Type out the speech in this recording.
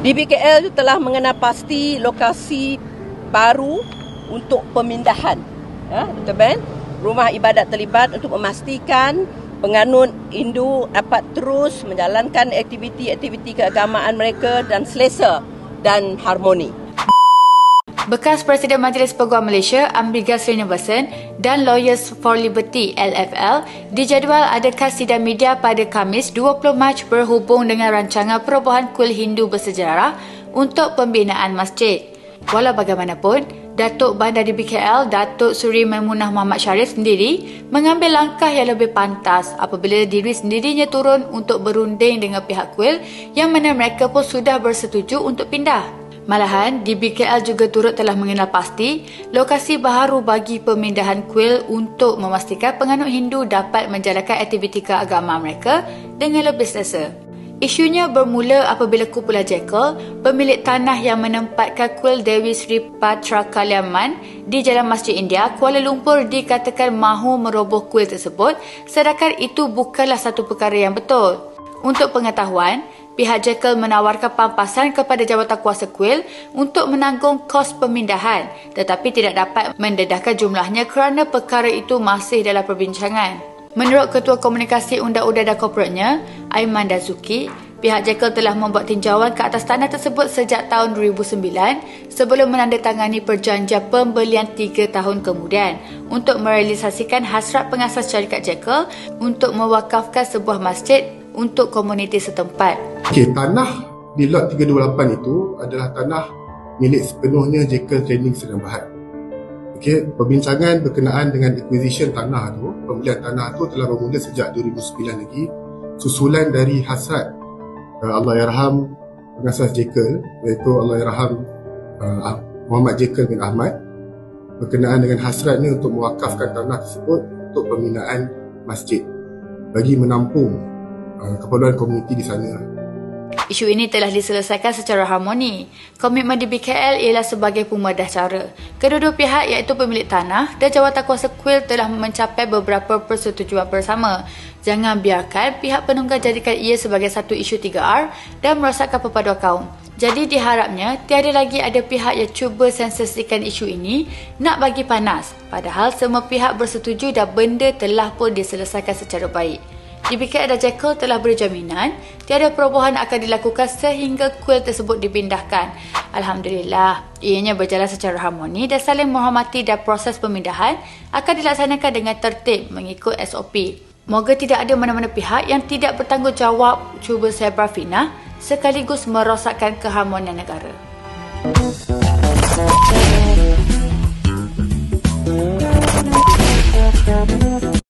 DBKL telah mengenal pasti lokasi baru untuk pemindahan. Dr. Ben, rumah ibadat terlibat untuk memastikan penganut Hindu dapat terus menjalankan aktiviti-aktiviti keagamaan mereka dan selesa dan harmoni. Bekas Presiden Majlis Peguam Malaysia Amriga Srinivasan dan Lawyers for Liberty LFL dijadual adakan sidang media pada Khamis 20 Mac berhubung dengan rancangan perubahan kuil Hindu bersejarah untuk pembinaan masjid. Walau bagaimanapun, Datuk Bandar DBKL Datuk Suri Maimunah Muhammad Sharif sendiri mengambil langkah yang lebih pantas apabila diri sendirinya turun untuk berunding dengan pihak kuil yang mana mereka pun sudah bersetuju untuk pindah. Malahan, DBKL juga turut telah mengenal pasti lokasi baharu bagi pemindahan kuil untuk memastikan penganut Hindu dapat menjalankan aktiviti keagamaan mereka dengan lebih selesa. Isunya bermula apabila kumpulan Jekyll, pemilik tanah yang menempatkan kuil Dewi Sri Patra Kaliaman di Jalan Masjid India, Kuala Lumpur dikatakan mahu meroboh kuil tersebut sedangkan itu bukanlah satu perkara yang betul. Untuk pengetahuan, pihak Jekyll menawarkan pampasan kepada jawatankuasa kuil untuk menanggung kos pemindahan tetapi tidak dapat mendedahkan jumlahnya kerana perkara itu masih dalam perbincangan. Menurut Ketua Komunikasi Undang-Undang dan Korporatnya, Aiman Dazuki, pihak Jekyll telah membuat tinjauan ke atas tanah tersebut sejak tahun 2009 sebelum menandatangani perjanjian pembelian 3 tahun kemudian untuk merealisasikan hasrat pengasas syarikat Jekyll untuk mewakafkan sebuah masjid untuk komuniti setempat. Tanah di lot 328 itu adalah tanah milik sepenuhnya Jekyll Training Sdn Bhd. Perbincangan berkenaan dengan acquisition tanah tu, pembelian tanah tu telah bermula sejak 2009 lagi, susulan dari hasrat Allahyarham pengasas Jekyll, iaitu Allahyarham Muhammad Jekyll bin Ahmad, berkenaan dengan hasratnya untuk mewakafkan tanah tersebut untuk pembinaan masjid bagi menampung keperluan komuniti di sana. Isu ini telah diselesaikan secara harmoni. Komitmen DBKL ialah sebagai pemudah cara. Kedua-dua pihak iaitu pemilik tanah dan jawatankuasa kuil telah mencapai beberapa persetujuan bersama. Jangan biarkan pihak penunggang jadikan ia sebagai satu isu 3R dan merosakkan perpaduan kaum. Jadi diharapnya tiada lagi ada pihak yang cuba sensasikan isu ini nak bagi panas. Padahal semua pihak bersetuju dan benda telah pun diselesaikan secara baik. DBKL dan Jekyll telah beri jaminan tiada perubahan akan dilakukan sehingga kuil tersebut dipindahkan. Alhamdulillah, ianya berjalan secara harmoni dan saling menghormati dan proses pemindahan akan dilaksanakan dengan tertib mengikut SOP. Moga tidak ada mana-mana pihak yang tidak bertanggungjawab cuba sebar fitnah sekaligus merosakkan keharmonian negara.